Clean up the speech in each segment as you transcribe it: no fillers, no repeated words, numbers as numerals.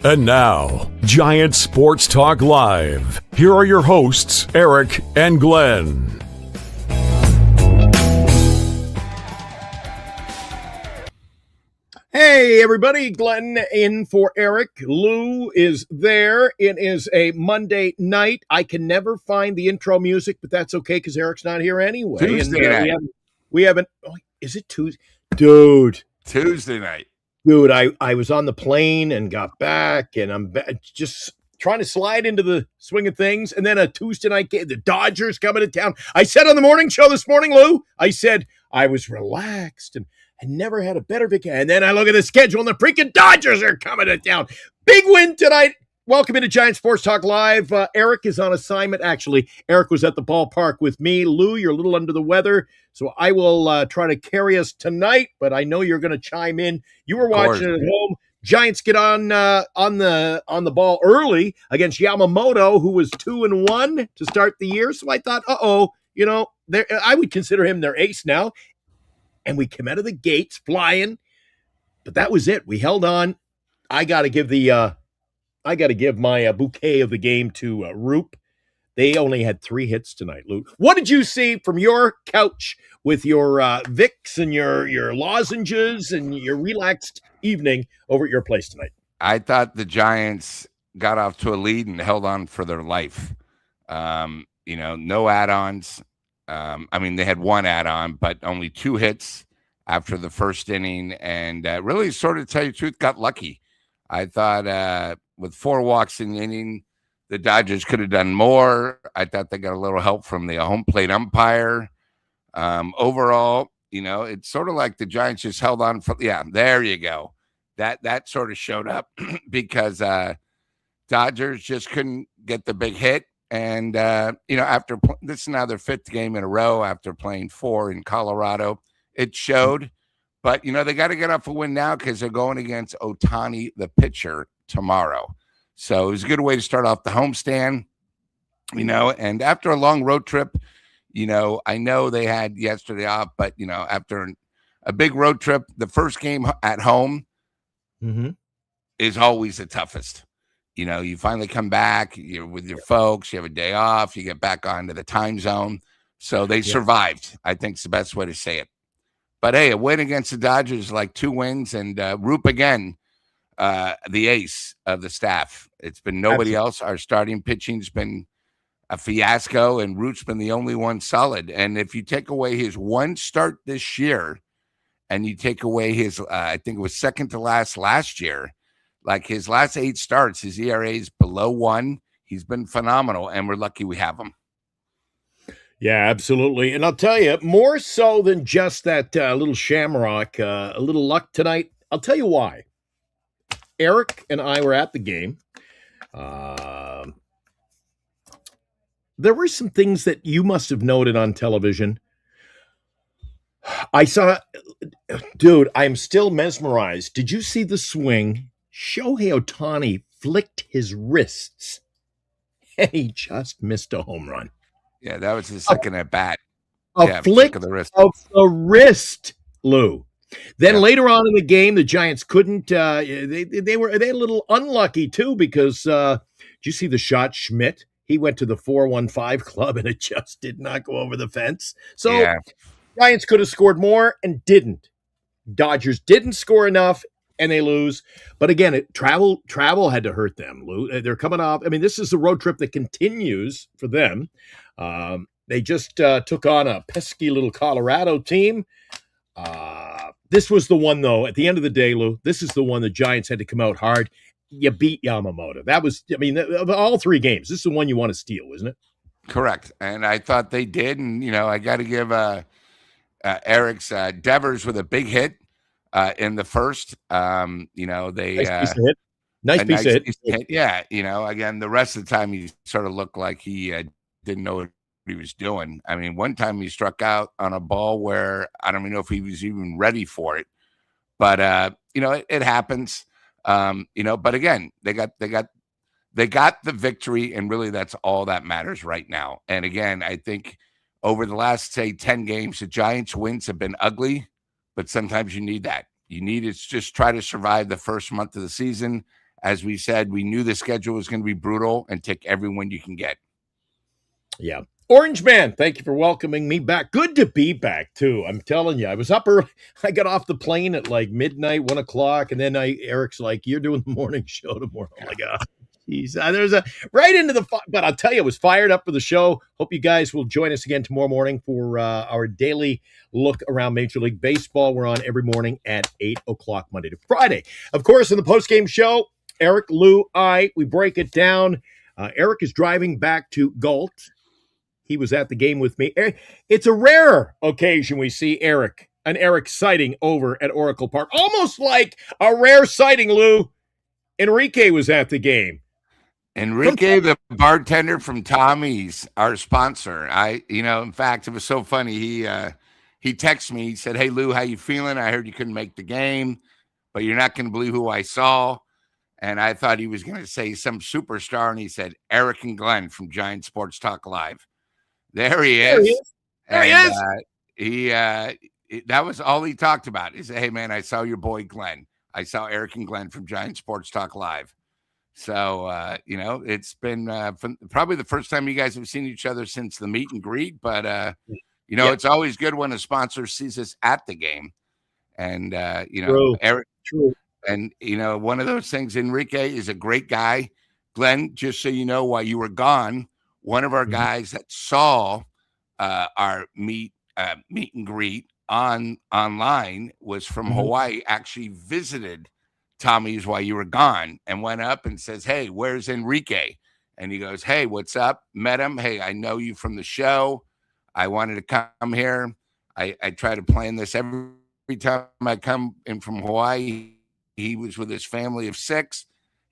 And now, Giants Sports Talk Live. Here are your hosts, Eric and Glenn. Hey, everybody. Glenn in for Eric. Lou is there. It is a Monday night. I can never find the intro music, but that's okay because Eric's not here anyway. Tuesday night. We haven't. Oh, is it Tuesday? Dude. Tuesday night. Dude, I was on the plane and got back, and I'm just trying to slide into the swing of things. And then a Tuesday night game, the Dodgers coming to town. I said on the morning show this morning, Lou, I said I was relaxed and I never had a better vacation. And then I look at the schedule, and the freaking Dodgers are coming to town. Big win tonight. Welcome into Giants Sports Talk Live. Eric is on assignment. Actually, Eric was at the ballpark with me. Lou, you're a little under the weather, so I will try to carry us tonight, but I know you're going to chime in. You were watching it at home. Giants get on the ball early against Yamamoto, who was 2-1 to start the year. So I thought, I would consider him their ace now. And we came out of the gates flying, but that was it. We held on. I got to give my bouquet of the game to Roop. They only had 3 hits tonight, Luke. What did you see from your couch with your Vicks and your lozenges and your relaxed evening over at your place tonight? I thought the Giants got off to a lead and held on for their life. No add-ons. They had 1 add-on, but only 2 hits after the first inning, and really, sort of tell you the truth, got lucky. I thought with 4 walks in the inning, the Dodgers could have done more. I thought they got a little help from the home plate umpire. Overall, it's sort of like the Giants just held on for, there you go. That sort of showed up because Dodgers just couldn't get the big hit. And, after this is now their 5th game in a row after playing 4 in Colorado, it showed. But, they got to get off a win now because they're going against Ohtani, the pitcher, tomorrow. So it was a good way to start off the homestand, and after a long road trip, I know they had yesterday off, but, after a big road trip, the first game at home is always the toughest. You finally come back, you're with your folks, you have a day off, you get back onto the time zone. So they survived, I think is the best way to say it. But, hey, a win against the Dodgers, like 2 wins, and Roop again, the ace of the staff. It's been nobody else. Our starting pitching's been a fiasco, and Roop's been the only one solid. And if you take away his 1 start this year and you take away his, I think it was second to last year, like his last 8 starts, his ERA is below 1. He's been phenomenal, and we're lucky we have him. Yeah, absolutely. And I'll tell you, more so than just that little shamrock, a little luck tonight, I'll tell you why. Eric and I were at the game. There were some things that you must have noted on television. I saw, dude, I'm still mesmerized. Did you see the swing? Shohei Ohtani flicked his wrists, and he just missed a home run. Yeah, that was his second at bat. Flick of the wrist, Lou. Then later on in the game, the Giants couldn't. They were a little unlucky too because did you see the shot Schmidt? He went to the 415 club and it just did not go over the fence. So Giants could have scored more and didn't. Dodgers didn't score enough and they lose. But again, travel had to hurt them, Lou. They're coming off. I mean, this is a road trip that continues for them. They just took on a pesky little Colorado team. This was the one, though, at the end of the day, Lou, this is the one the Giants had to come out hard. You beat Yamamoto. That was, of all 3 games, this is the one you want to steal, isn't it? Correct. And I thought they did. And, I got to give Eric's Devers with a big hit in the first. Nice piece of hit. Yeah. Again, the rest of the time he sort of looked like he didn't know what he was doing. I mean, one time he struck out on a ball where I don't even know if he was even ready for it. But, it happens. But again, they got the victory, and really that's all that matters right now. And again, I think over the last, say, 10 games, the Giants wins have been ugly, but sometimes you need that. You need to just try to survive the first month of the season as we said, we knew the schedule was going to be brutal, and take every win you can get. Yeah. Orange Man, thank you for welcoming me back. Good to be back, too. I'm telling you, I was up early. I got off the plane at like midnight, 1 o'clock, and then Eric's like, you're doing the morning show tomorrow. I'm like, geez. There's a right into the but I'll tell you, I was fired up for the show. Hope you guys will join us again tomorrow morning for our daily look around Major League Baseball. We're on every morning at 8 o'clock, Monday to Friday. Of course, in the postgame show, Eric, Lou, we break it down. Eric is driving back to Galt. He was at the game with me. It's a rare occasion we see an Eric sighting over at Oracle Park. Almost like a rare sighting, Lou. Enrique was at the game. Enrique, the bartender from Tommy's, our sponsor. In fact, it was so funny. He texted me. He said, "Hey, Lou, how you feeling? I heard you couldn't make the game, but you're not going to believe who I saw." And I thought he was going to say some superstar, and he said, "Eric and Glenn from Giants SportsTalk Live." There he is. There he is. That was all he talked about. He said, "Hey, man, I saw your boy Glenn. I saw Eric and Glenn from Giants SportsTalk Live." So, it's been probably the first time you guys have seen each other since the meet and greet. But, it's always good when a sponsor sees us at the game. And, True. Eric. True. And, one of those things, Enrique is a great guy. Glenn, just so you know, while you were gone, one of our guys that saw our meet and greet online was from Hawaii, actually visited Tommy's while you were gone and went up and says, "Hey, where's Enrique?" And he goes, "Hey, what's up?" Met him. "Hey, I know you from the show. I wanted to come here. I try to plan this every time I come in from Hawaii." He was with his family of 6.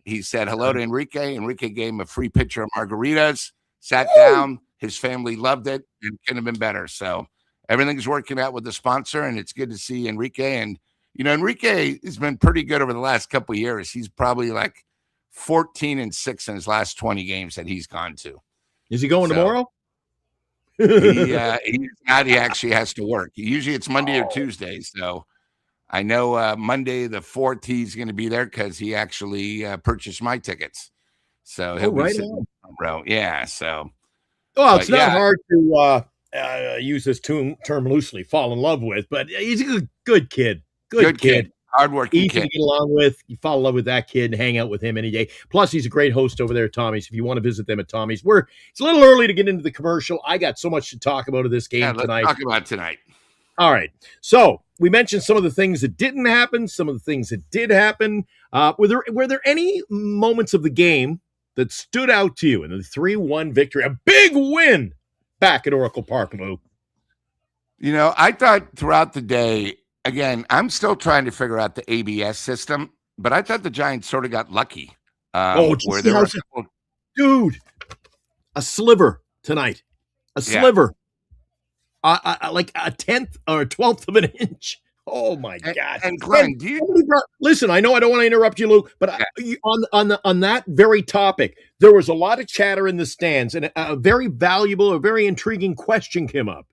He said hello to Enrique. Enrique gave him a free pitcher of margaritas. Sat down, his family loved it, and couldn't have been better. So everything's working out with the sponsor, and it's good to see Enrique. And, Enrique has been pretty good over the last couple of years. He's probably like 14-6 in his last 20 games that he's gone to. Is he going tomorrow? He's not. He actually has to work. Usually it's Monday or Tuesday. So I know Monday the 4th he's going to be there because he actually purchased my tickets. So he'll be sitting in the front row. Yeah. So, it's not hard to use this term loosely, fall in love with, but he's a good kid. Good kid. Hardworking Easy kid. to get along with. You fall in love with that kid and hang out with him any day. Plus, he's a great host over there at Tommy's. If you want to visit them at Tommy's, it's a little early to get into the commercial. I got so much to talk about of this game tonight. Let's talk about tonight. All right. So we mentioned some of the things that didn't happen, some of the things that did happen. Were there any moments of the game that stood out to you in the 3-1 victory? A big win back at Oracle Park, Lou. I thought throughout the day, again, I'm still trying to figure out the ABS system, but I thought the Giants sort of got lucky. Where there were dude, a sliver tonight. A sliver. Like a 10th or a 12th of an inch. Oh my God! And Glenn, listen? I know I don't want to interrupt you, Lou, but on that very topic, there was a lot of chatter in the stands, and a very valuable, a very intriguing question came up.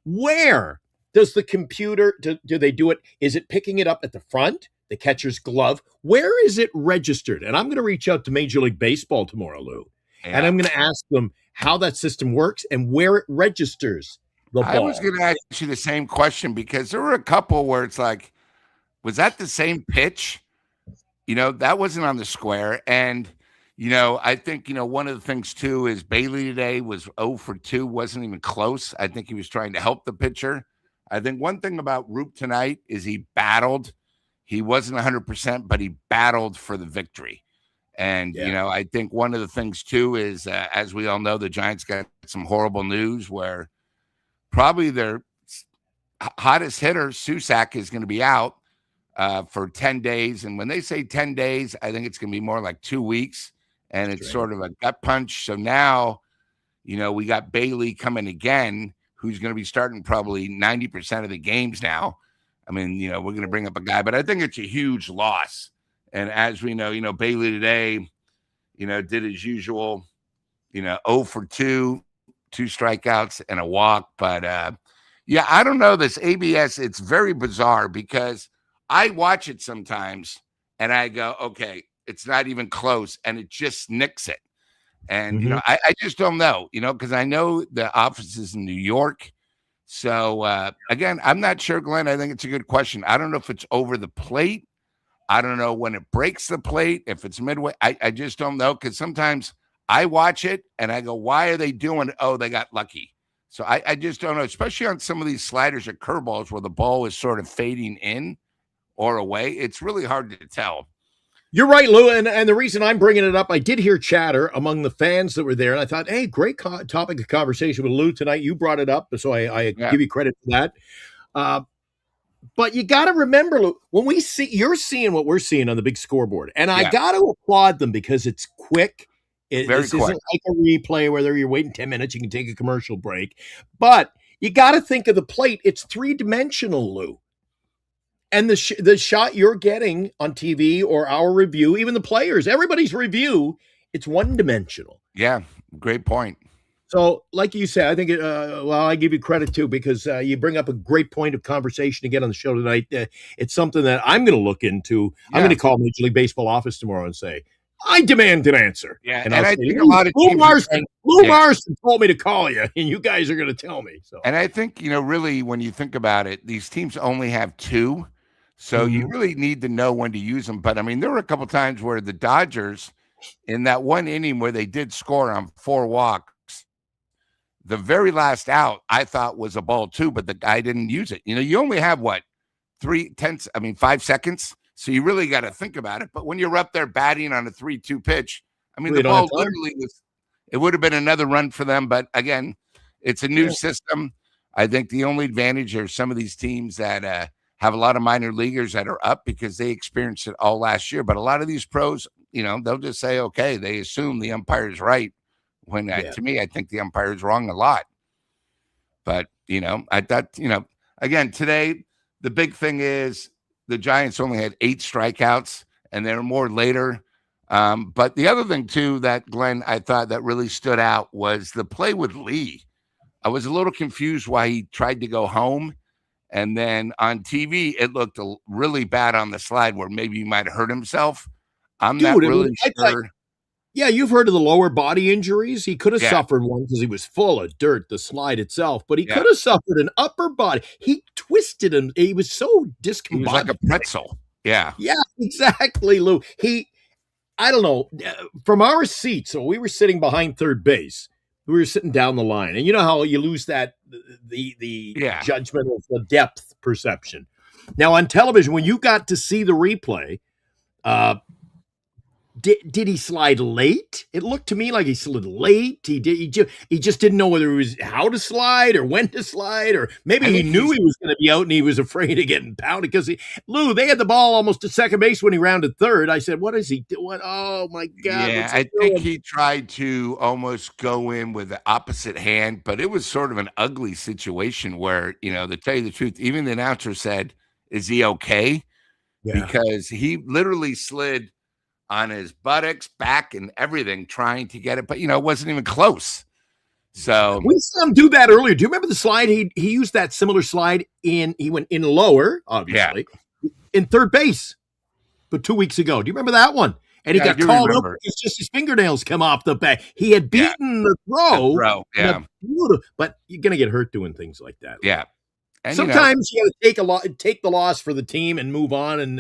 Where does the computer do they do it? Is it picking it up at the front, the catcher's glove? Where is it registered? And I'm going to reach out to Major League Baseball tomorrow, Lou, and I'm going to ask them how that system works and where it registers. I was going to ask you the same question because there were a couple where it's like, was that the same pitch? That wasn't on the square. And, I think, one of the things too is Bailey today was 0 for 2, wasn't even close. I think he was trying to help the pitcher. I think one thing about Roop tonight is he battled. He wasn't 100%, but he battled for the victory. And, I think one of the things too is, as we all know, the Giants got some horrible news where probably their hottest hitter, Susak, is going to be out for 10 days. And when they say 10 days, I think it's going to be more like 2 weeks. And it's sort of a gut punch. So now, we got Bailey coming again, who's going to be starting probably 90% of the games now. I mean, we're going to bring up a guy, but I think it's a huge loss. And as we know, Bailey today, did his usual, 0 for 2 strikeouts and a walk. But I don't know this ABS. It's very bizarre because I watch it sometimes and I go, okay, It's not even close, and it just nicks it. And, Mhm. I just don't know, because I know the office is in New York. So, again, I'm not sure, Glenn. I think it's a good question. I don't know if it's over the plate. I don't know when it breaks the plate, if it's midway. I just don't know, because sometimes I watch it and I go, why are they doing it? Oh, they got lucky. So I just don't know, especially on some of these sliders or curveballs where the ball is sort of fading in or away. It's really hard to tell. You're right, Lou, and the reason I'm bringing it up, I did hear chatter among the fans that were there, and I thought, hey, great topic of conversation with Lou tonight. You brought it up, so I Yeah. give you credit for that. But you got to remember, Lou, when you're seeing what we're seeing on the big scoreboard, and I got to applaud them because it's quick. This quick. isn't like a replay where you're waiting 10 minutes, you can take a commercial break. But you got to think of the plate. It's three-dimensional, Lou. And the shot you're getting on TV or our review, even the players, everybody's review, it's one-dimensional. Yeah, great point. So, like you said, I think, I give you credit too, because you bring up a great point of conversation again on the show tonight. It's something that I'm going to look into. Yeah. I'm going to call Major League Baseball office tomorrow and say, I demand an answer. Yeah, and I think a lot of teams Lou Marston told me to call you, and you guys are going to tell me. So, and I think, really, when you think about it, these teams only have two. So you really need to know when to use them. But, I mean, there were a couple times where the Dodgers, in that one inning where they did score on 4 walks, the very last out, I thought was a ball too, but the guy didn't use it. You only have, 5 seconds? So you really got to think about it. But when you're up there batting on a 3-2 pitch, I mean, the ball literally it would have been another run for them. But, again, it's a new system. I think the only advantage are some of these teams that have a lot of minor leaguers that are up because they experienced it all last year. But a lot of these pros, they'll just say, okay, they assume the umpire's right. When to me, I think the umpire's wrong a lot. But, I thought, again, today, the big thing is the Giants only had 8 strikeouts, and there were more later. But the other thing, too, that, Glenn, I thought that really stood out was the play with Lee. I was a little confused why he tried to go home. And then on TV, it looked really bad on the slide where maybe he might have hurt himself. I'm not really sure. Yeah, you've heard of the lower body injuries. He could have suffered one because he was full of dirt, the slide itself, but he could have suffered an upper body. He twisted him. He was so discombobulated. He was like a pretzel. Yeah. Yeah, exactly, Lou. I don't know, from our seats, so we were sitting behind third base. We were sitting down the line. And you know how you lose the judgment of the depth perception. Now, on television, when you got to see the replay, did he slide late? It looked to me like he slid late. He just didn't know whether it was how to slide or when to slide, or maybe he knew he was going to be out and he was afraid of getting pounded because Lou, they had the ball almost to second base when he rounded third. I said, what is he doing? Oh my God. Yeah, I think he tried to almost go in with the opposite hand, but it was sort of an ugly situation where, to tell you the truth, even the announcer said, is he okay? Yeah. Because he literally slid on his buttocks, back, and everything, trying to get it, but it wasn't even close. So we saw him do that earlier. Do you remember the slide? He used that similar slide he went in lower, obviously, in third base, but 2 weeks ago. Do you remember that one? And he got called up because just his fingernails come off the back. He had beaten the throw. But you're gonna get hurt doing things like that. Yeah. And sometimes you gotta take the loss for the team and move on, and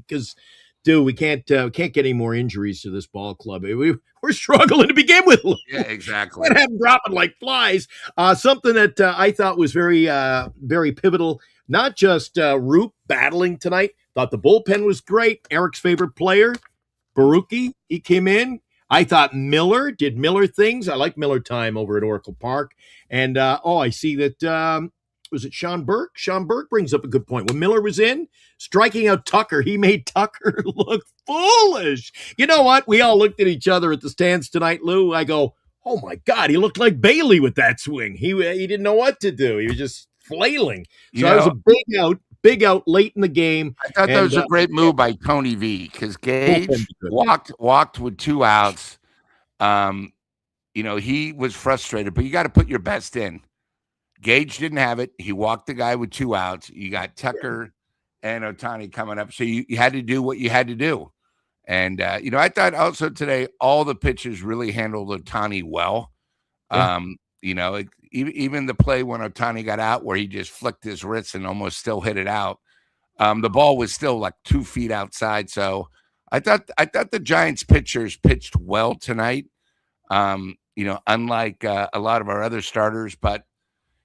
because dude, we can't get any more injuries to this ball club. We're struggling to begin with. Yeah, exactly. Can't have them dropping like flies. Something that I thought was very, very pivotal. Not just Roop battling tonight. Thought the bullpen was great. Eric's favorite player, Baruki, he came in. I thought Miller did Miller things. I like Miller time over at Oracle Park. And I see that. Was it Sean Burke? Sean Burke brings up a good point. When Miller was in, striking out Tucker, he made Tucker look foolish. You know what? We all looked at each other at the stands tonight, Lou. I go, oh, my God, he looked like Bailey with that swing. He didn't know what to do. He was just flailing. So that was a big out late in the game. I thought that was a great move by Tony V because Gage walked with 2 outs. He was frustrated, but you got to put your best in. Gage didn't have it. He walked the guy with 2 outs. You got Tucker and Ohtani coming up. So you had to do what you had to do. And I thought also today all the pitchers really handled Ohtani well. Yeah. Even the play when Ohtani got out where he just flicked his wrist and almost still hit it out. The ball was still like 2 feet outside. So I thought the Giants pitchers pitched well tonight. Unlike a lot of our other starters, but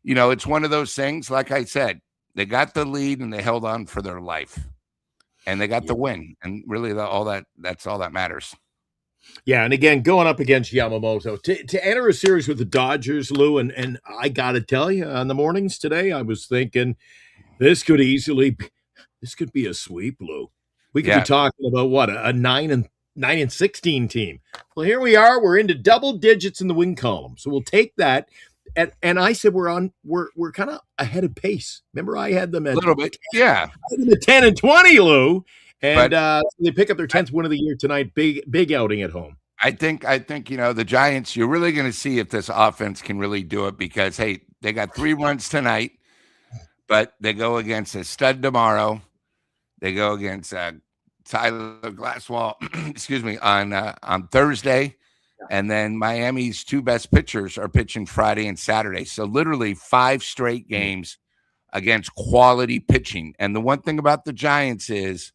it's one of those things. Like I said, they got the lead and they held on for their life, and they got the win. And really, that's all that matters. Yeah, and again, going up against Yamamoto to enter a series with the Dodgers, Lou, and I got to tell you, on the mornings today, I was thinking this could be a sweep, Lou. We could be talking about what a 9-16 team. Well, here we are. We're into double digits in the win column, so we'll take that. And I said we're kind of ahead of pace. Remember, I had them at a little bit, yeah. I had them at 10-20, Lou. And so they pick up their 10th win of the year tonight. Big outing at home. I think the Giants, you're really going to see if this offense can really do it because, hey, they got 3 runs tonight, but they go against a stud tomorrow. They go against Tyler Glasswall, excuse me, on Thursday. And then Miami's 2 best pitchers are pitching Friday and Saturday. So literally 5 straight games against quality pitching. And the one thing about the Giants is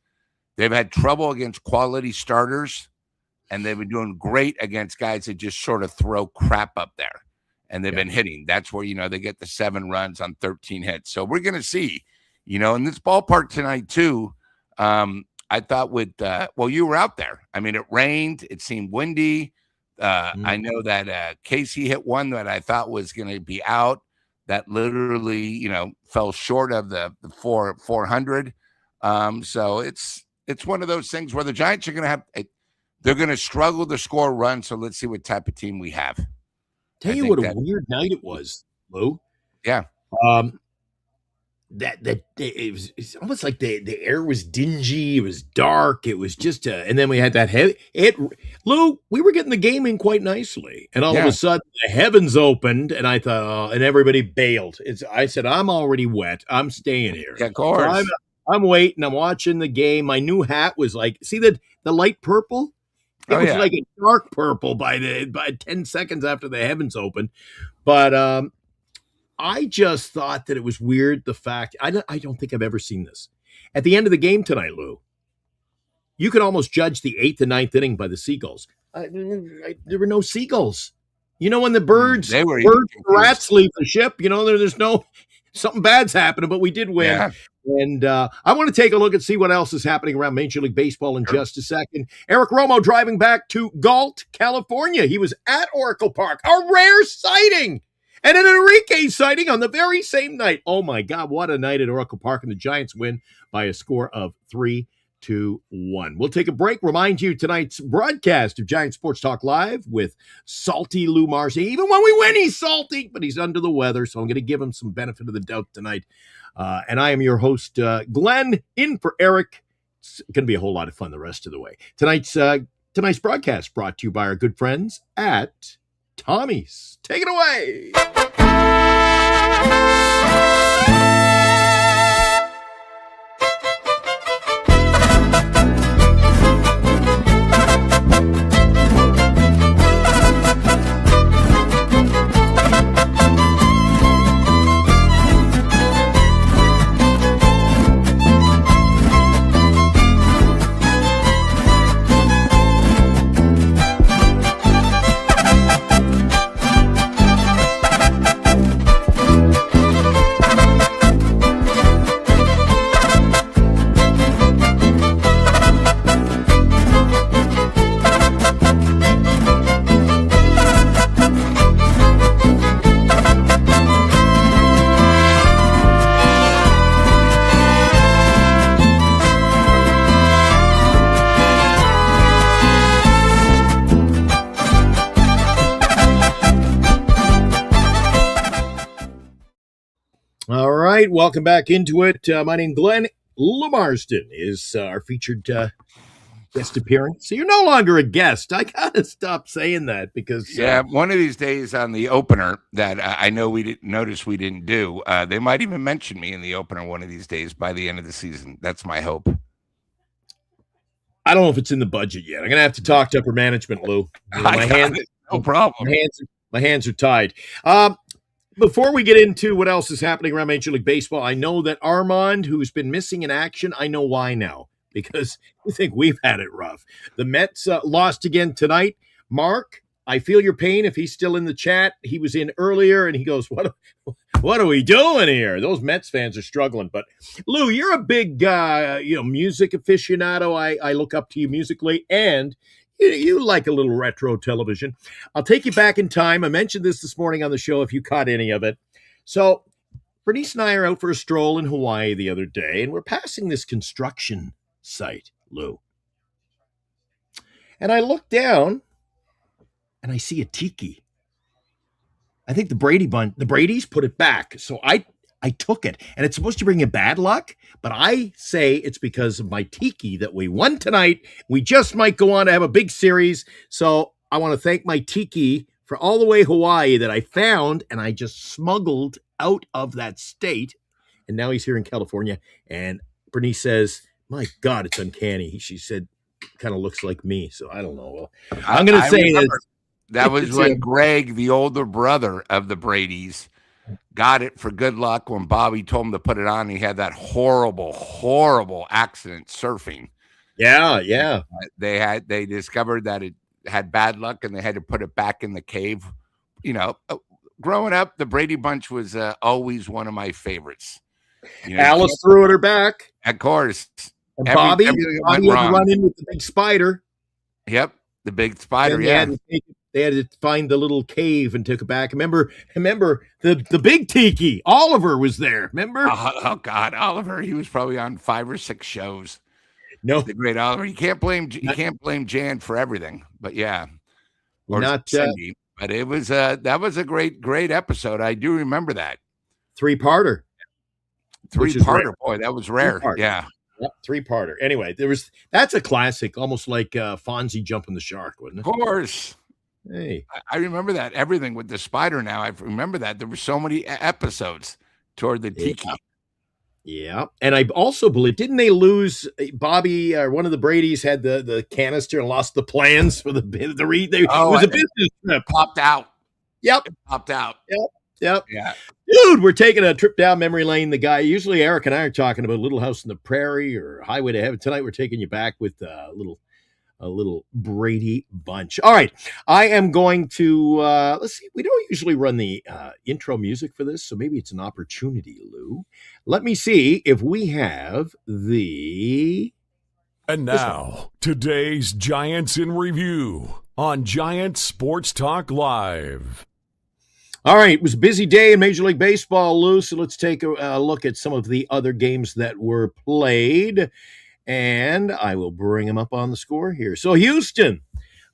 they've had trouble against quality starters, and they've been doing great against guys that just sort of throw crap up there. And they've been hitting. That's where, they get the 7 runs on 13 hits. So we're going to see, in this ballpark tonight too. I thought you were out there. I mean, it rained. It seemed windy. I know that Casey hit one that I thought was going to be out that literally, fell short of the 400. So it's one of those things where the Giants are going to they're going to struggle to score runs. So let's see what type of team we have. Tell you what a weird night it was, Lou. Yeah. It's almost like the air was dingy. It was dark. It was just and then we had that Lou, we were getting the game in quite nicely, and all of a sudden the heavens opened, and I thought, and everybody bailed. I said, I'm already wet. I'm staying here. Yeah, of course. So I'm waiting. I'm watching the game. My new hat was like, see the light purple? It was like a dark purple by 10 seconds after the heavens opened, but I just thought that it was weird, the fact, I don't think I've ever seen this. At the end of the game tonight, Lou, you could almost judge the 8th and 9th inning by the seagulls. There were no seagulls. When the birds and rats leave the ship, there's no, something bad's happening, but we did win. Yeah. And I want to take a look and see what else is happening around Major League Baseball in just a second. Eric Romo driving back to Galt, California. He was at Oracle Park, a rare sighting. And an Enrique sighting on the very same night. Oh, my God, what a night at Oracle Park. And the Giants win by a score of 3-1. We'll take a break. Remind you, tonight's broadcast of Giants Sports Talk Live with salty Lou Marcy. Even when we win, he's salty, but he's under the weather, so I'm going to give him some benefit of the doubt tonight. And I am your host, Glenn, in for Eric. It's going to be a whole lot of fun the rest of the way. Tonight's broadcast brought to you by our good friends at Tommy's. Take it away. All right, welcome back into it. My name is Glenn. Lou Marsden is our featured guest appearance. So you're no longer a guest. I got to stop saying that because... one of these days on the opener that I know we didn't do, they might even mention me in the opener one of these days by the end of the season. That's my hope. I don't know if it's in the budget yet. I'm going to have to talk to upper management, Lou. I got it. No problem. My hands are tied. Before we get into what else is happening around Major League Baseball, I know that Armand, who's been missing in action, I know why now, because we think we've had it rough. The Mets lost again tonight. Mark, I feel your pain if he's still in the chat. He was in earlier, and he goes, what are we doing here? Those Mets fans are struggling. But, Lou, you're a big music aficionado. I look up to you musically, and you like a little retro television. I'll take you back in time. I mentioned this morning on the show if you caught any of it. So Bernice and I are out for a stroll in Hawaii the other day, and we're passing this construction site, Lou. And I look down, and I see a tiki. I think the Brady's put it back. So I took it, and it's supposed to bring you bad luck, but I say it's because of my tiki that we won tonight. We just might go on to have a big series. So I want to thank my tiki for all the way Hawaii that I found, and I just smuggled out of that state. And now he's here in California. And Bernice says, my God, it's uncanny. She said, kind of looks like me. So I don't know. Well, I'm going to say that was when Greg, the older brother of the Bradys, got it for good luck when Bobby told him to put it on. He had that horrible accident surfing. Yeah. They discovered that it had bad luck and they had to put it back in the cave. You know, growing up, the Brady Bunch was always one of my favorites. You know, Alice threw it her back. Of course. And Bobby had to run in with the big spider. Yep, the big spider, yeah. They had to find the little cave and took it back. Remember the big tiki. Oliver was there. Remember? Oh God, Oliver. He was probably on 5 or 6 shows. No, the great Oliver. You can't blame Jan for everything. But yeah, or not Cindy. But it was that was a great episode. I do remember that 3-parter. 3-parter, boy, that was rare. 3-parter. Yeah. Yep, 3-parter. Anyway, that's a classic, almost like Fonzie jumping the shark, wasn't it? Of course. Hey, I remember that. Everything with the spider now. I remember that. There were so many episodes toward the tiki. Yeah. And I also believe, didn't they lose Bobby or one of the Bradys had the canister and lost the plans for the read? It was a business trip. Popped out. Yep. It popped out. Yep. Yeah. Dude, we're taking a trip down memory lane. The guy, usually Eric and I are talking about Little House on the Prairie or Highway to Heaven. Tonight we're taking you back with a little Brady Bunch. All right. I am going to, let's see. We don't usually run the intro music for this, so maybe it's an opportunity, Lou. Let me see if we have the... And now, today's Giants in Review on Giants Sports Talk Live. All right, it was a busy day in Major League Baseball, Lou, so let's take a look at some of the other games that were played, and I will bring them up on the score here. So Houston,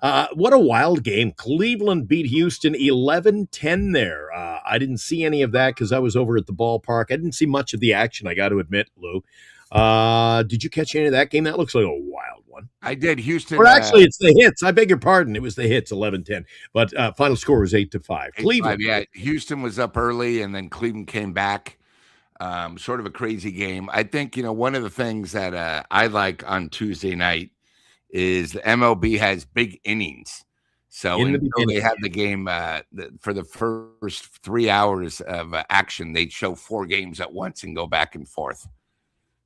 what a wild game. Cleveland beat Houston 11-10 there. I didn't see any of that because I was over at the ballpark. I didn't see much of the action, I got to admit, Lou. Did you catch any of that game? That looks like a wild one. I did. Houston. Or actually, it's the hits. I beg your pardon. It was the hits, 11-10. But final score was 8-5. Cleveland. Yeah, Houston was up early, and then Cleveland came back. Sort of a crazy game. I think, one of the things that I like on Tuesday night is the MLB has big innings. So until they have the game for the first 3 hours of action, they show 4 games at once and go back and forth.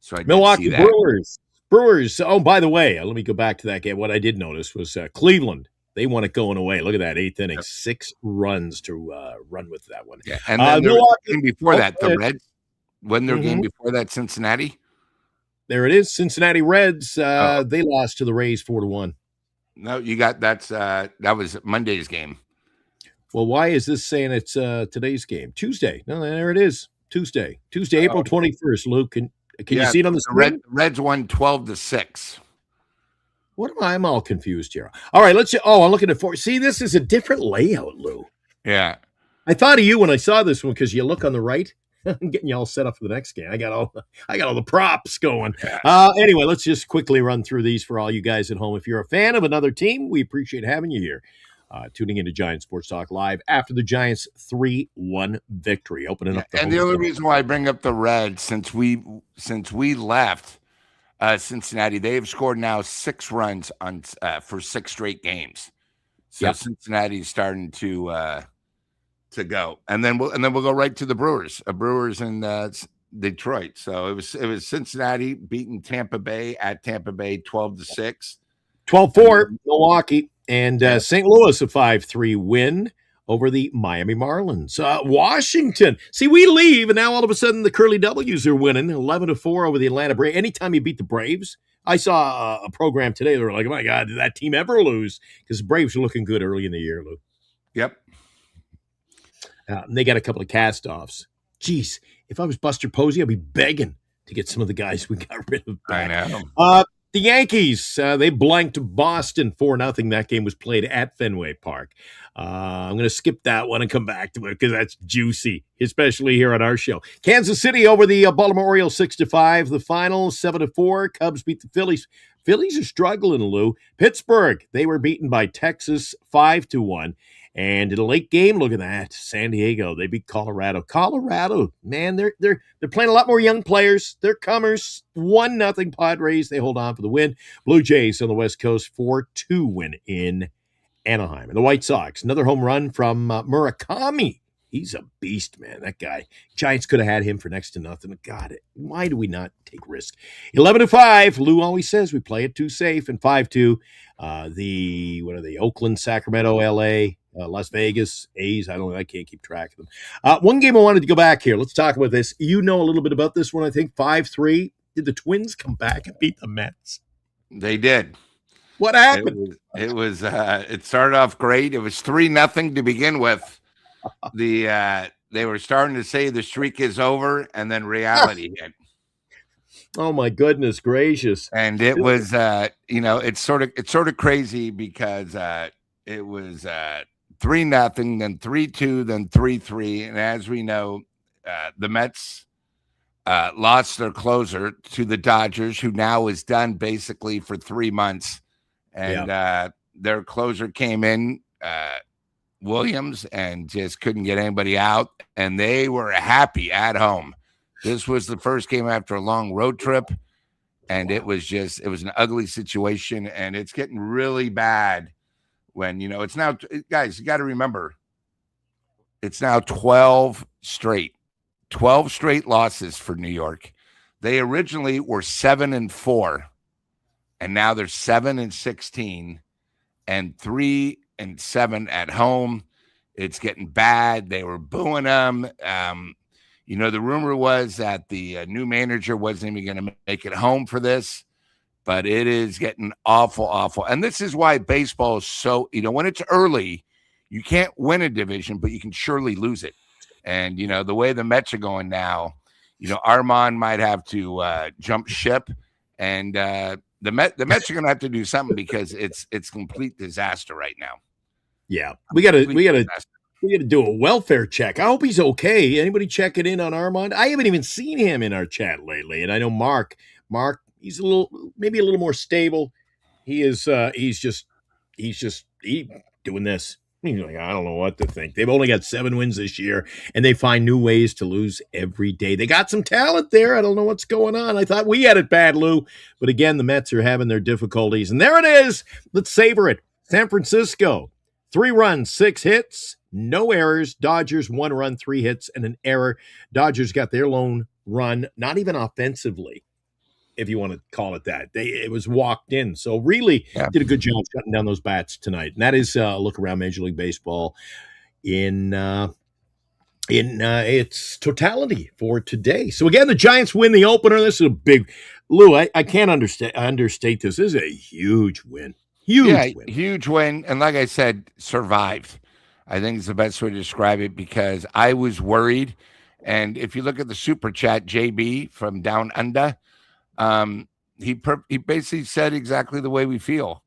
So I Milwaukee did see that. Brewers. Oh, by the way, let me go back to that game. What I did notice was Cleveland. They want it going away. Look at that 8th inning, 6 runs to run with that one. Yeah, and then Milwaukee before that, the Reds. Wasn't their game before that Cincinnati? There it is, Cincinnati Reds. They lost to the Rays 4-1. No, you got that was Monday's game. Well, why is this saying it's today's game? Tuesday. No, there it is. Tuesday, April 21st. Luke, can you see it on the screen? Reds won 12-6. What am I'm all confused here. All right, let's. Oh, I'm looking at 4. See, this is a different layout, Lou. Yeah, I thought of you when I saw this one because you look on the right. I'm getting you all set up for the next game. I got all the props going. Anyway, let's just quickly run through these for all you guys at home. If you're a fan of another team, we appreciate having you here. Tuning into Giants Sports Talk Live after the Giants 3-1 victory, opening up the. And the only reason why I bring up the Reds since we left, Cincinnati. They have scored now 6 runs on for 6 straight games. So Yep. Cincinnati's starting to go, and then we'll go right to the Brewers. Brewers in Detroit. So it was Cincinnati beating Tampa Bay at Tampa Bay 12-6. 12-4, Milwaukee. And St. Louis, a 5-3 win over the Miami Marlins. Washington. See, we leave, and now all of a sudden the Curly W's are winning 11-4 over the Atlanta Braves. Anytime you beat the Braves, I saw a program today. They were like, oh, my God, did that team ever lose? Because the Braves are looking good early in the year, Lou. Yep. And they got a couple of cast-offs. Jeez, if I was Buster Posey, I'd be begging to get some of the guys we got rid of back. I know. The Yankees, they blanked Boston 4-0. That game was played at Fenway Park. I'm going to skip that one and come back to it because that's juicy, especially here on our show. Kansas City over the Baltimore Orioles 6-5. The final 7-4. Cubs beat the Phillies. Phillies are struggling, Lou. Pittsburgh, they were beaten by Texas 5-1. And in a late game, look at that. San Diego, they beat Colorado. Colorado, man, they're playing a lot more young players. They're comers. 1-0 Padres. They hold on for the win. Blue Jays on the West Coast 4-2 win in Anaheim. And the White Sox, another home run from Murakami. He's a beast, man. That guy. Giants could have had him for next to nothing. God, why do we not take risk? 11-5. Lou always says we play it too safe. And 5-2. The Oakland, Sacramento, LA. Las Vegas, A's. I can't keep track of them. One game I wanted to go back here. Let's talk about this. You know a little bit about this one, I think. 5-3. Did the Twins come back and beat the Mets? They did. What happened? It started off great. It was 3-0 to begin with. They were starting to say the streak is over, and then reality hit. Oh my goodness gracious! And it was, it's sort of crazy because it was 3-0, then 3-2, then 3-3, and as we know, the Mets lost their closer to the Dodgers, who now is done basically for 3 months, and their closer came in, Williams, and just couldn't get anybody out, and they were happy at home. This was the first game after a long road trip, and it was an ugly situation, and it's getting really bad. When, it's now, guys, you got to remember, it's now 12 straight losses for New York. They originally were 7-4, and now they're 7-16 and 3-7 at home. It's getting bad. They were booing them. The rumor was that the new manager wasn't even going to make it home for this. But it is getting awful, awful. And this is why baseball is so, when it's early, you can't win a division, but you can surely lose it. And, the way the Mets are going now, Armand might have to jump ship. And the Mets are going to have to do something because it's complete disaster right now. Yeah, we got to do a welfare check. I hope he's okay. Anybody checking in on Armand? I haven't even seen him in our chat lately. And I know Mark, he's maybe a little more stable. He's just doing this. He's like, I don't know what to think. They've only got 7 wins this year, and they find new ways to lose every day. They got some talent there. I don't know what's going on. I thought we had it bad, Lou. But again, the Mets are having their difficulties. And there it is. Let's savor it. San Francisco, 3 runs, 6 hits, no errors. Dodgers, 1 run, 3 hits, and an error. Dodgers got their lone run, not even offensively, if you want to call it that. It was walked in. So really did a good job shutting down those bats tonight. And that is a look around Major League Baseball in its totality for today. So again, the Giants win the opener. This is a big, Lou, I can't understate this. This is a huge win. Huge win. And like I said, survived. I think it's the best way to describe it because I was worried. And if you look at the super chat, JB from Down Under, he basically said exactly the way we feel.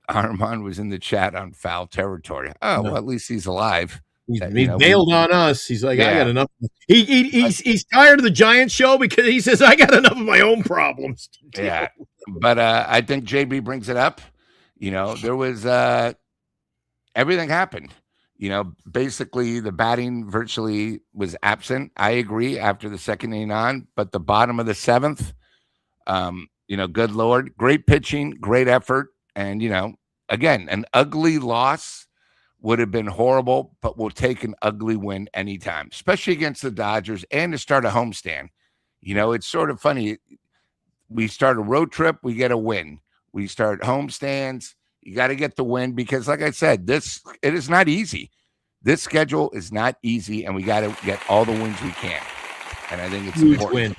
Armand was in the chat on foul territory. Oh, well, at least he's alive. He bailed on us. He's like, I got enough. He's tired of the Giants show because he says, I got enough of my own problems. Yeah. But I think JB brings it up. There was everything happened. Basically the batting virtually was absent. I agree after the second inning on, but the bottom of the 7th, Good Lord, great pitching, great effort. And, again, an ugly loss would have been horrible, but we'll take an ugly win anytime, especially against the Dodgers and to start a homestand. It's sort of funny. We start a road trip, we get a win. We start homestands, you got to get the win because, like I said, it is not easy. This schedule is not easy, and we got to get all the wins we can. And I think it's important.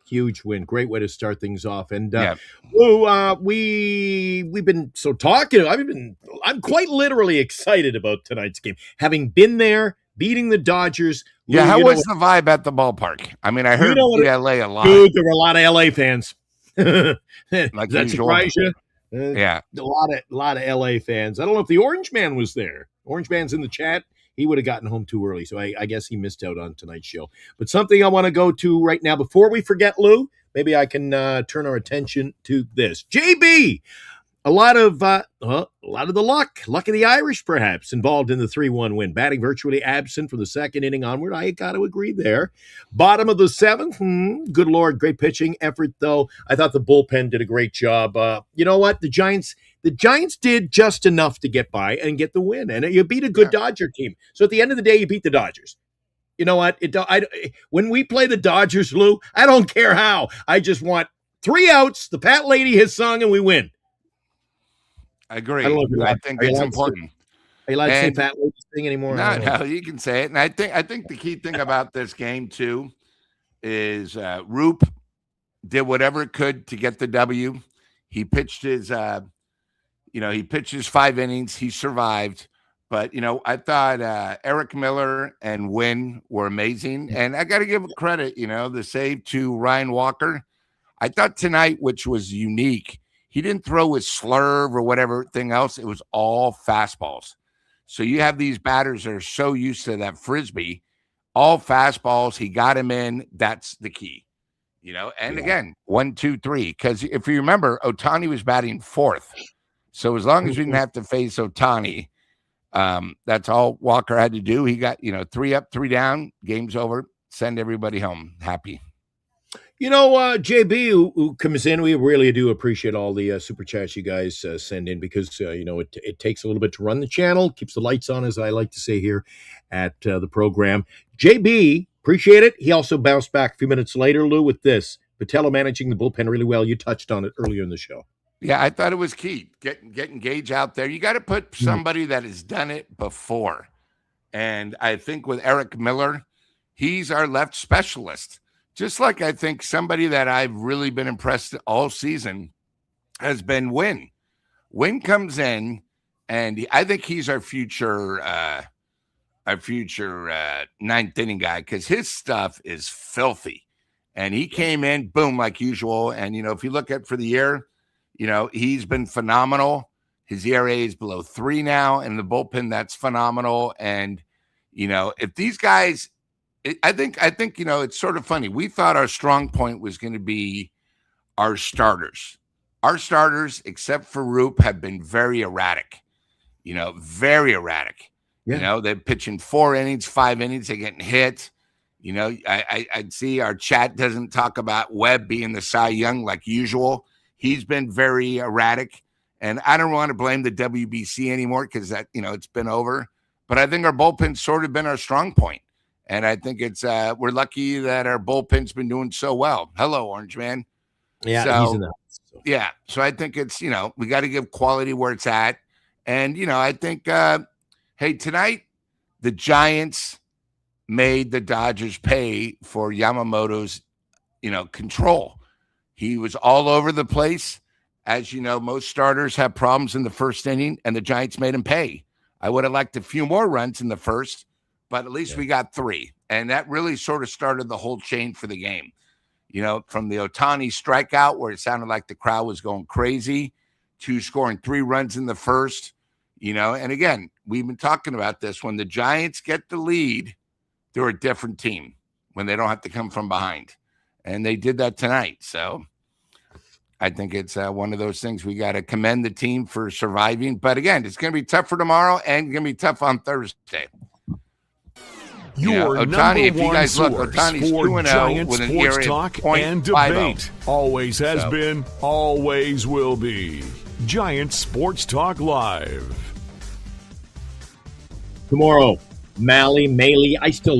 Huge win. Great way to start things off. And Lou, we've been so talkative. I'm quite literally excited about tonight's game, having been there, beating the Dodgers. Yeah, how was the vibe at the ballpark? I mean, I heard LA a lot. Dude, there were a lot of LA fans. Does that surprise you? Yeah, a lot of LA fans. I don't know if the Orange Man was there. Orange Man's in the chat. He would have gotten home too early, so I guess he missed out on tonight's show. But something I want to go to right now before we forget, Lou, maybe I can turn our attention to this. JB, a lot of the luck of the Irish, perhaps, involved in the 3-1 win. Batting virtually absent from the second inning onward. I got to agree there. Bottom of the seventh, good Lord, great pitching effort, though. I thought the bullpen did a great job. You know what? The Giants did just enough to get by and get the win, and you beat a good Dodger team. So at the end of the day, you beat the Dodgers. You know what? When we play the Dodgers, Lou, I don't care how. I just want 3 outs, the Pat Lady has sung, and we win. I agree. I think it's important. Are you allowed to say Pat Lady thing anymore? No, you can say it. And I think the key thing about this game too is Roop did whatever it could to get the W. He pitched his 5 innings. He survived. But, I thought Eric Miller and Wynn were amazing. And I got to give credit, the save to Ryan Walker. I thought tonight, which was unique, he didn't throw his slurve or whatever thing else. It was all fastballs. So you have these batters that are so used to that Frisbee, all fastballs. He got him in. That's the key, And again, 1, 2, 3. Because if you remember, Ohtani was batting 4th. So as long as we didn't have to face Ohtani, that's all Walker had to do. He got, 3 up, 3 down. Game's over. Send everybody home happy. JB, who comes in, we really do appreciate all the super chats you guys send in because, it takes a little bit to run the channel, keeps the lights on, as I like to say here at the program. JB, appreciate it. He also bounced back a few minutes later, Lou, with this. Patello managing the bullpen really well. You touched on it earlier in the show. Yeah, I thought it was key. Getting Gage out there. You got to put somebody that has done it before. And I think with Eric Miller, he's our left specialist. Just like I think somebody that I've really been impressed all season has been Wynn. Wynn comes in, and I think he's our future ninth inning guy because his stuff is filthy. And he came in, boom, like usual. And, if you look at for the year, he's been phenomenal. His ERA is below 3 now, and the bullpen, that's phenomenal. And, if these guys – I think it's sort of funny. We thought our strong point was going to be our starters. Our starters, except for Roop, have been very erratic. Very erratic. Yeah. They're pitching 4 innings, 5 innings. They're getting hit. I'd see our chat doesn't talk about Webb being the Cy Young like usual. He's been very erratic, and I don't want to blame the WBC anymore because that it's been over. But I think our bullpen's sort of been our strong point. And I think it's we're lucky that our bullpen's been doing so well. Hello, Orange Man. Yeah, he's in the house. So. Yeah. So I think it's, we got to give quality where it's at. And, I think, hey, tonight the Giants made the Dodgers pay for Yamamoto's, control. He was all over the place. As you know, most starters have problems in the first inning, and the Giants made him pay. I would have liked a few more runs in the first, but at least we got 3. And that really sort of started the whole chain for the game. From the Ohtani strikeout where it sounded like the crowd was going crazy to scoring 3 runs in the first, And again, we've been talking about this. When the Giants get the lead, they're a different team when they don't have to come from behind. And they did that tonight. So I think it's one of those things we got to commend the team for surviving. But again, it's going to be tough for tomorrow and going to be tough on Thursday. Your Ohtani, if number you one guys look, source Ohtani's for 2-0 Giant with an sports ERA talk of and 0.50. debate. Always has been, always will be. Giant Sports Talk Live. Tomorrow, Maley. I still,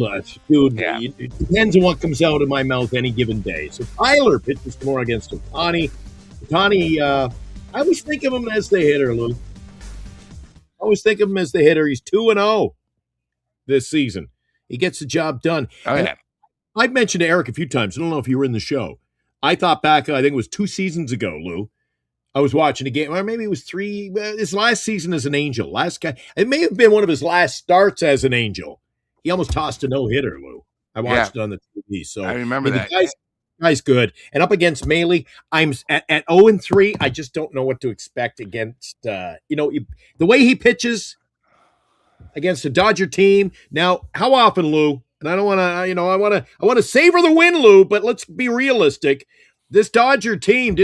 dude, Yeah. it depends on what comes out of my mouth any given day. So Tyler pitches tomorrow against Ohtani. Ohtani, I always think of him as the hitter, Lou. I always think of him as the hitter. He's 2-0 this season. He gets the job done. Oh, And yeah. I've mentioned to Eric a few times. I don't know if you were in the show. I thought back, I think it was 2 seasons ago, Lou. I was watching a game, or maybe it was 3. His last season as an Angel. Last guy. It may have been one of his last starts as an Angel. He almost tossed a no-hitter, Lou. I watched it on the TV. So I remember that. The guy's good. And up against Maley, I'm at 0-3. I just don't know what to expect against, the way he pitches against a Dodger team. Now, how often, Lou? And I don't want to, I want to savor the win, Lou, but let's be realistic. This Dodger team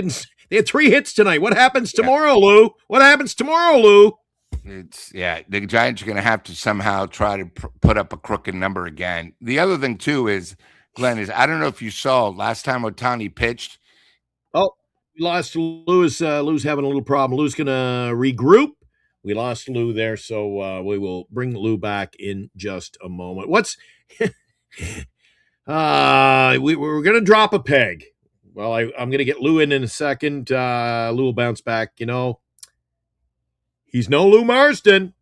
they had 3 hits tonight. What happens tomorrow, Lou? What happens tomorrow, Lou? The Giants are going to have to somehow try to put up a crooked number again. The other thing, too, is, Glenn, I don't know if you saw last time Ohtani pitched. Oh, we lost Lou. Lou's having a little problem. Lou's going to regroup. We lost Lou there, so we will bring Lou back in just a moment. We're going to drop a peg. Well, I'm going to get Lou in a second. Lou will bounce back. He's no Lou Marsden,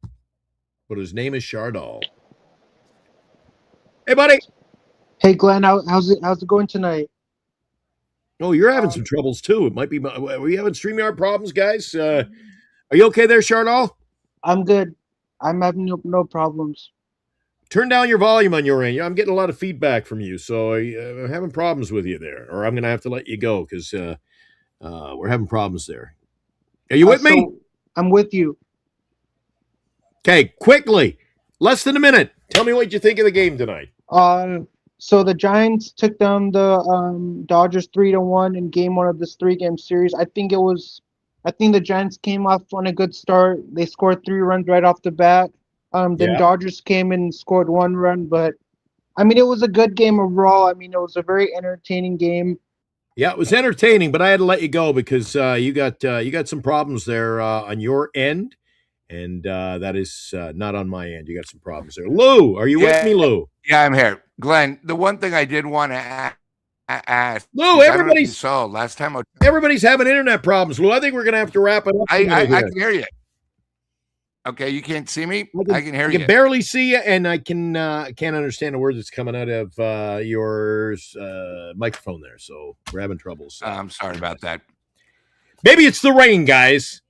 but his name is Chardal. Hey, buddy. Hey, Glenn, how's it going tonight? Oh, you're having some troubles, too. It might be – are we having StreamYard problems, guys? Are you okay there, Chardal? I'm good. I'm having no problems. Turn down your volume on your end. I'm getting a lot of feedback from you, so I'm having problems with you there, or I'm going to have to let you go because we're having problems there. Are you with me? I'm with you. Okay, quickly, less than a minute. Tell me what you think of the game tonight. So the Giants took down the Dodgers 3-1 in game 1 of this 3-game series. I think the Giants came off on a good start. They scored 3 runs right off the bat. Then Dodgers came in and scored 1 run, but it was a good game overall. It was a very entertaining game. Yeah, it was entertaining, but I had to let you go because you got some problems there on your end, and that is not on my end. You got some problems there. Lou, are you with me, Lou? Yeah, I'm here. Glenn, the one thing I did want to ask. Lou, everybody's last time. Everybody's having internet problems, Lou. I think we're going to have to wrap it up. I can hear you. Okay, you can't see me? I can hear you. I can barely see you, and I can't understand a word that's coming out of your microphone there. So we're having troubles. I'm sorry about that. Maybe it's the rain, guys.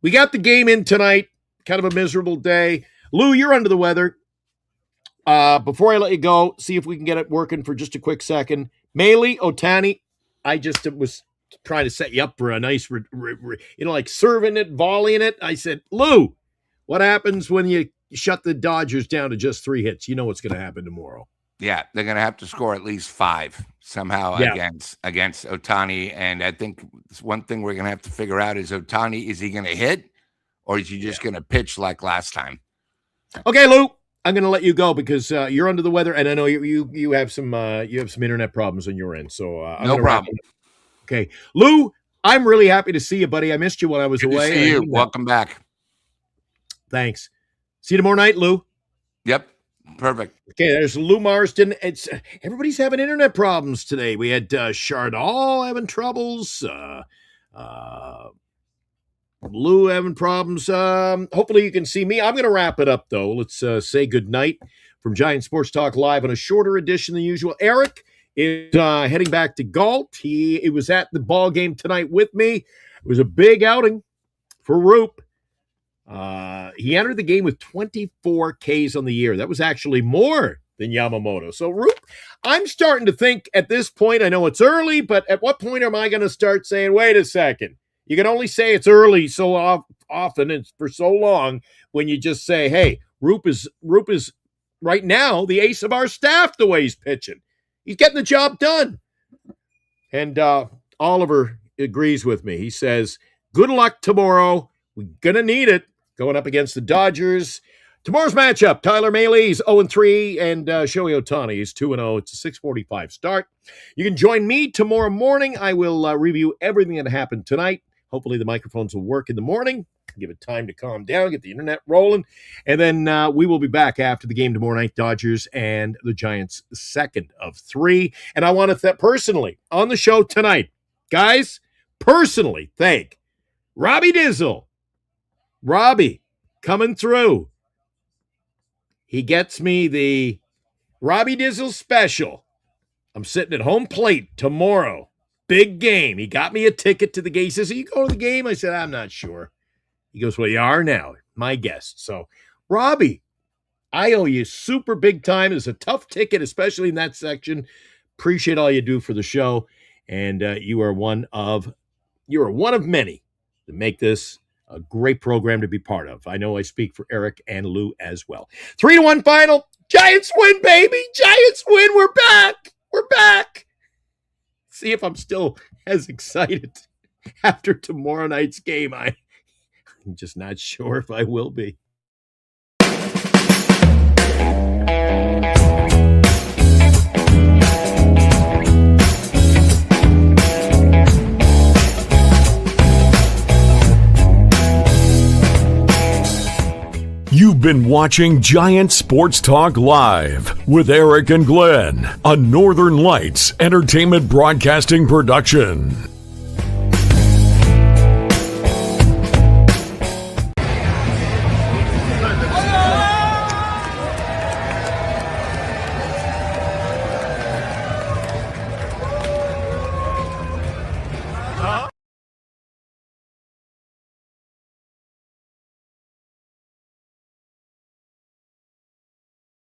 We got the game in tonight. Kind of a miserable day. Lou, you're under the weather. Before I let you go, see if we can get it working for just a quick second. Maley, Ohtani, I just was trying to set you up for a nice, like serving it, volleying it. I said, Lou, what happens when you shut the Dodgers down to just 3 hits? You know what's going to happen tomorrow. Yeah, they're going to have to score at least 5 somehow against Ohtani. And I think one thing we're going to have to figure out is Ohtani, is he going to hit or is he just going to pitch like last time? Okay, Lou, I'm going to let you go because you're under the weather, and I know you have some internet problems on your end. So no problem. Okay, Lou, I'm really happy to see you, buddy. I missed you when I was Good away. To see you. Welcome back. Thanks. See you tomorrow night, Lou. Yep. Perfect. Okay, there's Lou Marsden. It's everybody's having internet problems today. We had Chardal having troubles. Lou having problems. Hopefully you can see me. I'm going to wrap it up, though. Let's say goodnight from Giant Sports Talk Live on a shorter edition than usual. Eric is heading back to Galt. He was at the ball game tonight with me. It was a big outing for Roop. He entered the game with 24 Ks on the year. That was actually more than Yamamoto. So, Roop, I'm starting to think at this point, I know it's early, but at what point am I going to start saying, wait a second, you can only say it's early so often and for so long when you just say, hey, Roop is right now the ace of our staff the way he's pitching. He's getting the job done. And Oliver agrees with me. He says, good luck tomorrow. We're going to need it going up against the Dodgers. Tomorrow's matchup, Tyler Mayley's 0-3 and Shohei Ohtani is 2-0. It's a 6:45 start. You can join me tomorrow morning. I will review everything that happened tonight. Hopefully the microphones will work in the morning. Give it time to calm down, get the internet rolling. And then we will be back after the game tomorrow night, Dodgers and the Giants, second of 3. And I want to personally, on the show tonight, guys, personally thank Robbie Dizzle. Robbie, coming through. He gets me the Robbie Dizzle special. I'm sitting at home plate tomorrow. Big game. He got me a ticket to the game. He says, "Are you going to the game?" I said, "I'm not sure." He goes, "Well, you are now. My guest." So, Robbie, I owe you super big time. It's a tough ticket, especially in that section. Appreciate all you do for the show. And you are one of many to make this a great program to be part of. I know I speak for Eric and Lou as well. 3-1 final. Giants win, baby. Giants win. We're back. We're back. See if I'm still as excited after tomorrow night's game. I'm just not sure if I will be. You've been watching Giants Sports Talk Live with Eric and Glenn, a Northern Lights Entertainment Broadcasting production.